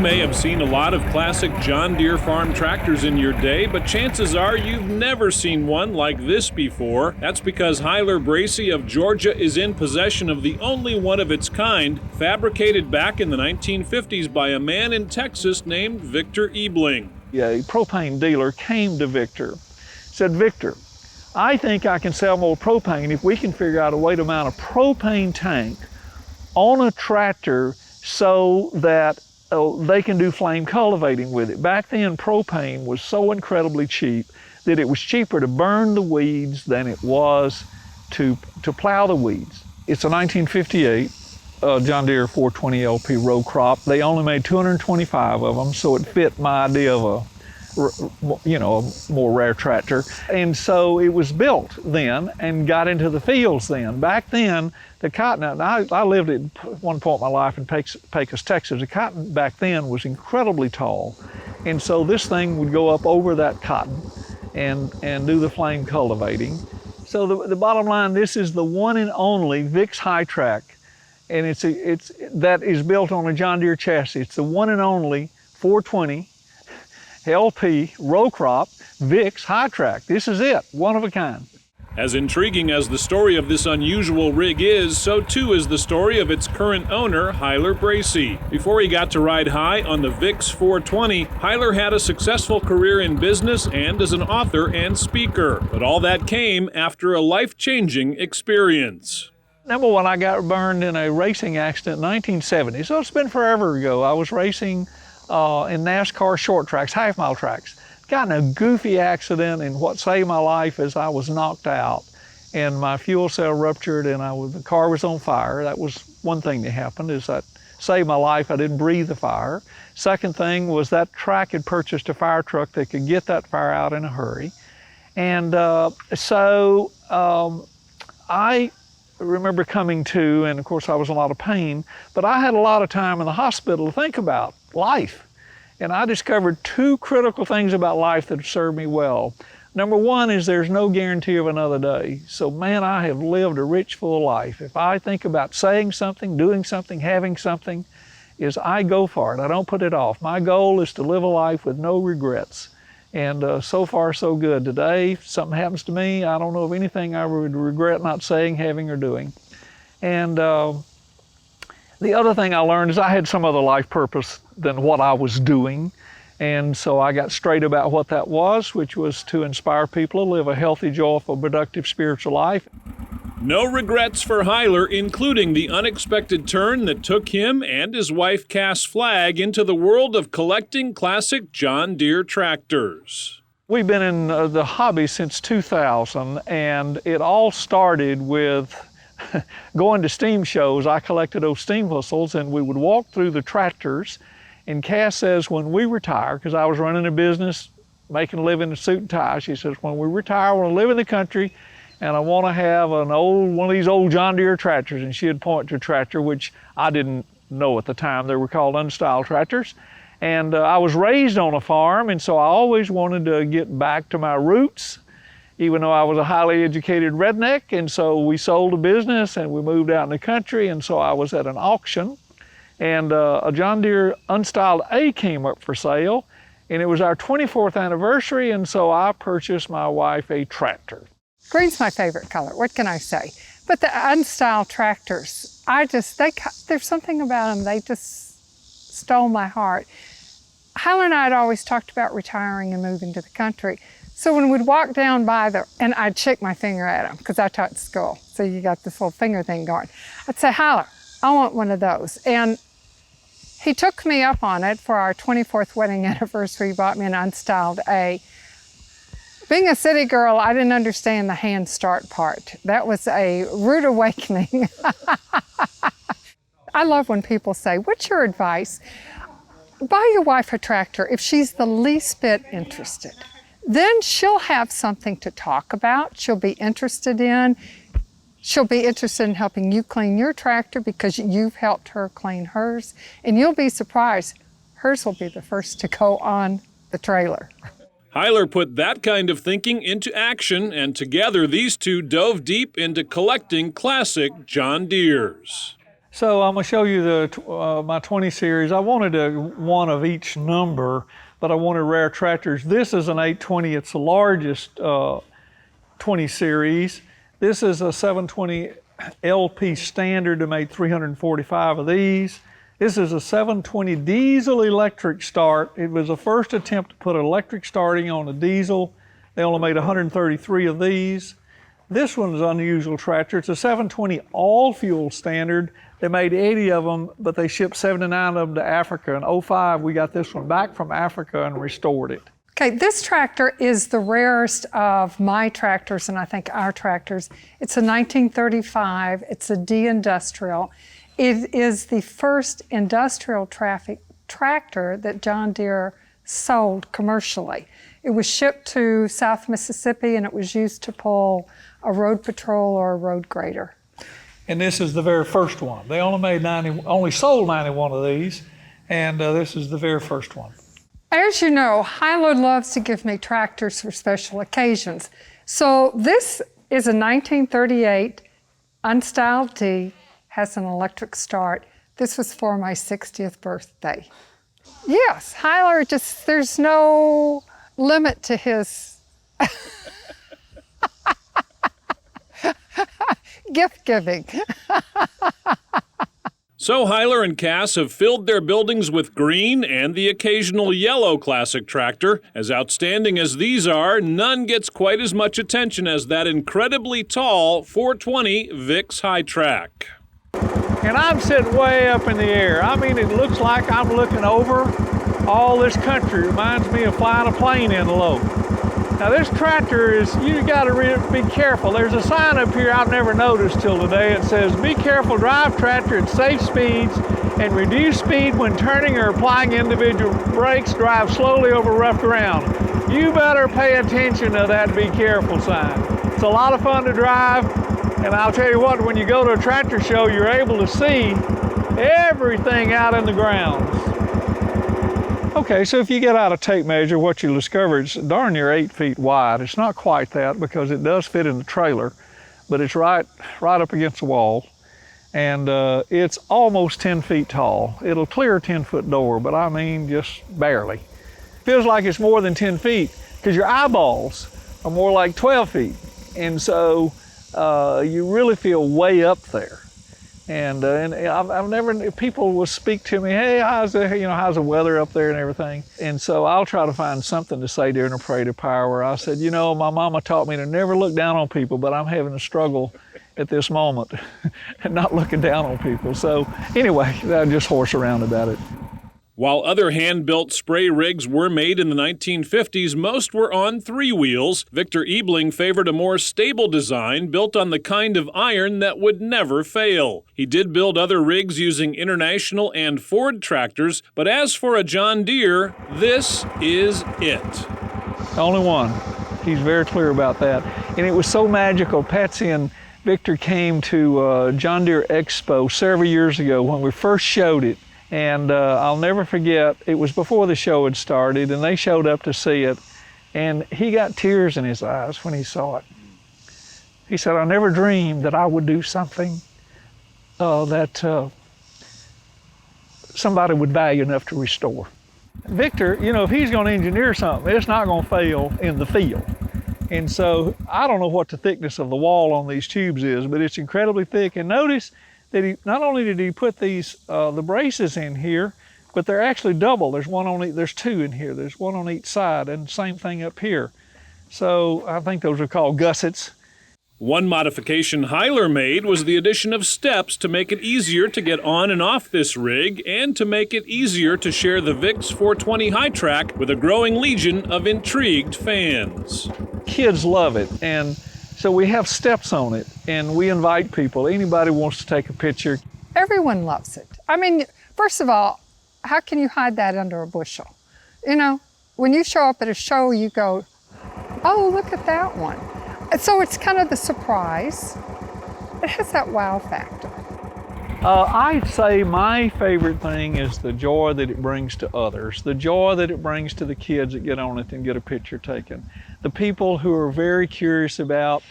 may have seen a lot of classic John Deere farm tractors in your day, but chances are you've never seen one like this before. That's because Hyler Bracey of Georgia is in possession of the only one of its kind, fabricated back in the 1950s by a man in Texas named Victor Ebling. A propane dealer came to Victor, said, "Victor, I think I can sell more propane if we can figure out a way to mount a propane tank on a tractor so that they can do flame cultivating with it." Back then, propane was so incredibly cheap that it was cheaper to burn the weeds than it was to plow the weeds. It's a 1958 John Deere 420 LP row crop. They only made 225 of them, so it fit my idea of a more rare tractor. And so it was built then and got into the fields then. Back then, the cotton, and I lived at one point in my life in Pecos, Texas. The cotton back then was incredibly tall. And so this thing would go up over that cotton and do the flame cultivating. So the bottom line, this is the one and only Vix High Track. And that is built on a John Deere chassis. It's the one and only 420 LP row crop Vix High Track. This is it, one of a kind. As intriguing as the story of this unusual rig is, so too is the story of its current owner, Hyler Bracey. Before he got to ride high on the Vix 420, Hyler had a successful career in business and as an author and speaker. But all that came after a life-changing experience. Number one, I got burned in a racing accident in 1970, so it's been forever ago. I was racing in NASCAR short tracks, half-mile tracks. Got in a goofy accident, and what saved my life is I was knocked out, and my fuel cell ruptured, and the car was on fire. That was one thing that happened, is that saved my life. I didn't breathe the fire. Second thing was that track had purchased a fire truck that could get that fire out in a hurry. And so I remember coming to, and of course I was in a lot of pain, but I had a lot of time in the hospital to think about life. And I discovered two critical things about life that have served me well. Number one is there's no guarantee of another day. So man, I have lived a rich, full life. If I think about saying something, doing something, having something, is I go for it. I don't put it off. My goal is to live a life with no regrets. And so far, so good. Today, if something happens to me, I don't know of anything I would regret not saying, having, or doing. And the other thing I learned is I had some other life purpose than what I was doing. And so I got straight about what that was, which was to inspire people to live a healthy, joyful, productive spiritual life. No regrets for Hyler, including the unexpected turn that took him and his wife Cass Flagg into the world of collecting classic John Deere tractors. We've been in the hobby since 2000, and it all started with going to steam shows. I collected those steam whistles, and we would walk through the tractors. And Cass says, when we retire, because I was running a business, making a living in suit and tie, she says, when we retire, I want to live in the country, and I want to have one of these old John Deere tractors. And she'd point to a tractor, which I didn't know at the time. They were called unstyled tractors. And I was raised on a farm, and so I always wanted to get back to my roots, even though I was a highly educated redneck. And so we sold a business and we moved out in the country, and so I was at an auction, and a John Deere Unstyled A came up for sale, and it was our 24th anniversary, and so I purchased my wife a tractor. Green's my favorite color, what can I say? But the unstyled tractors, there's something about them, they just stole my heart. Hyler and I had always talked about retiring and moving to the country. So when we'd walk down by and I'd shake my finger at him, because I taught school, so you got this little finger thing going. I'd say, Hyler, I want one of those. And he took me up on it for our 24th wedding anniversary. He bought me an Unstyled A. Being a city girl, I didn't understand the hand start part. That was a rude awakening. I love when people say, what's your advice? Buy your wife a tractor if she's the least bit interested. Then she'll have something to talk about. She'll be interested in helping you clean your tractor because you've helped her clean hers. And you'll be surprised, hers will be the first to go on the trailer. Hyler put that kind of thinking into action, and together these two dove deep into collecting classic John Deeres. So I'm gonna show you my 20 series. I wanted one of each number, but I wanted rare tractors. This is an 820, it's the largest 20 series. This is a 720 LP standard that made 345 of these. This is a 720 diesel electric start. It was the first attempt to put electric starting on a diesel. They only made 133 of these. This one's an unusual tractor. It's a 720 all fuel standard. They made 80 of them, but they shipped 79 of them to Africa. In '05, we got this one back from Africa and restored it. Okay, this tractor is the rarest of my tractors, and I think our tractors. It's a 1935, it's a D-industrial. It is the first industrial tractor that John Deere sold commercially. It was shipped to South Mississippi and it was used to pull a road patrol or a road grader. And this is the very first one. They only sold 91 of these, and this is the very first one. As you know, Hyler loves to give me tractors for special occasions. So this is a 1938 unstyled D, has an electric start. This was for my 60th birthday. Yes, Hyler there's no limit to his gift giving. So Hyler and Cass have filled their buildings with green and the occasional yellow classic tractor. As outstanding as these are, none gets quite as much attention as that incredibly tall 420 Vix High Track. And I'm sitting way up in the air. I mean, it looks like I'm looking over all this country. It reminds me of flying a plane in low. Now this tractor you gotta be careful. There's a sign up here I've never noticed till today. It says, "Be careful, drive tractor at safe speeds and reduce speed when turning or applying individual brakes. Drive slowly over rough ground." You better pay attention to that "be careful" sign. It's a lot of fun to drive, and I'll tell you what, when you go to a tractor show, you're able to see everything out in the grounds. Okay, so if you get out a tape measure, what you'll discover is darn near 8 feet wide. It's not quite that because it does fit in the trailer, but it's right up against the wall. And it's almost 10 feet tall. It'll clear a 10-foot door, but I mean just barely. Feels like it's more than 10 feet because your eyeballs are more like 12 feet. And so you really feel way up there. And I've never, people will speak to me, "Hey, how's the weather up there and everything?" And so I'll try to find something to say during a parade of power. I said, my mama taught me to never look down on people, but I'm having a struggle at this moment and not looking down on people. So anyway, I just horse around about it. While other hand-built spray rigs were made in the 1950s, most were on 3 wheels. Victor Ebling favored a more stable design built on the kind of iron that would never fail. He did build other rigs using International and Ford tractors, but as for a John Deere, this is it. Only one. He's very clear about that. And it was so magical. Patsy and Victor came to John Deere Expo several years ago when we first showed it. And I'll never forget, it was before the show had started, and they showed up to see it, and he got tears in his eyes when he saw it. He said, "I never dreamed that I would do something that somebody would value enough to restore." Victor, if he's going to engineer something, it's not going to fail in the field. And so I don't know what the thickness of the wall on these tubes is, but it's incredibly thick. And notice that not only did he put these the braces in here, but they're actually double. There's 2 in here. There's 1 on each side, and same thing up here. So I think those are called gussets. One modification Hyler made was the addition of steps to make it easier to get on and off this rig and to make it easier to share the VICKS 420 High Track with a growing legion of intrigued fans. Kids love it, and so we have steps on it, and we invite people. Anybody wants to take a picture. Everyone loves it. I mean, first of all, how can you hide that under a bushel? When you show up at a show, you go, "Oh, look at that one." And so it's kind of the surprise. It has that wow factor. I'd say my favorite thing is the joy that it brings to others, the joy that it brings to the kids that get on it and get a picture taken. The people who are very curious about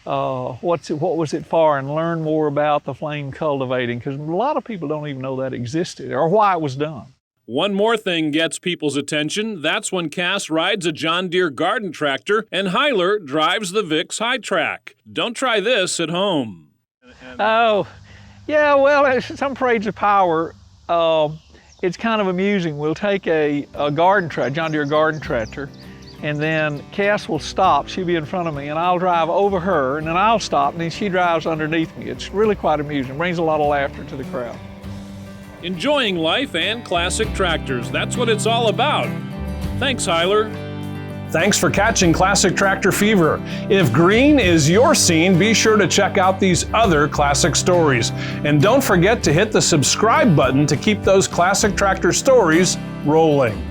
what was it for, and learn more about the flame cultivating, because a lot of people don't even know that existed or why it was done. One more thing gets people's attention. That's when Cass rides a John Deere garden tractor and Hyler drives the Vix High Track. Don't try this at home. Oh, yeah, well, some parades of power, it's kind of amusing. We'll take a garden tractor, John Deere garden tractor, and then Cass will stop. She'll be in front of me, and I'll drive over her, and then I'll stop, and then she drives underneath me. It's really quite amusing. It brings a lot of laughter to the crowd. Enjoying life and classic tractors. That's what it's all about. Thanks, Hyler. Thanks for catching Classic Tractor Fever. If green is your scene, be sure to check out these other classic stories. And don't forget to hit the subscribe button to keep those classic tractor stories rolling.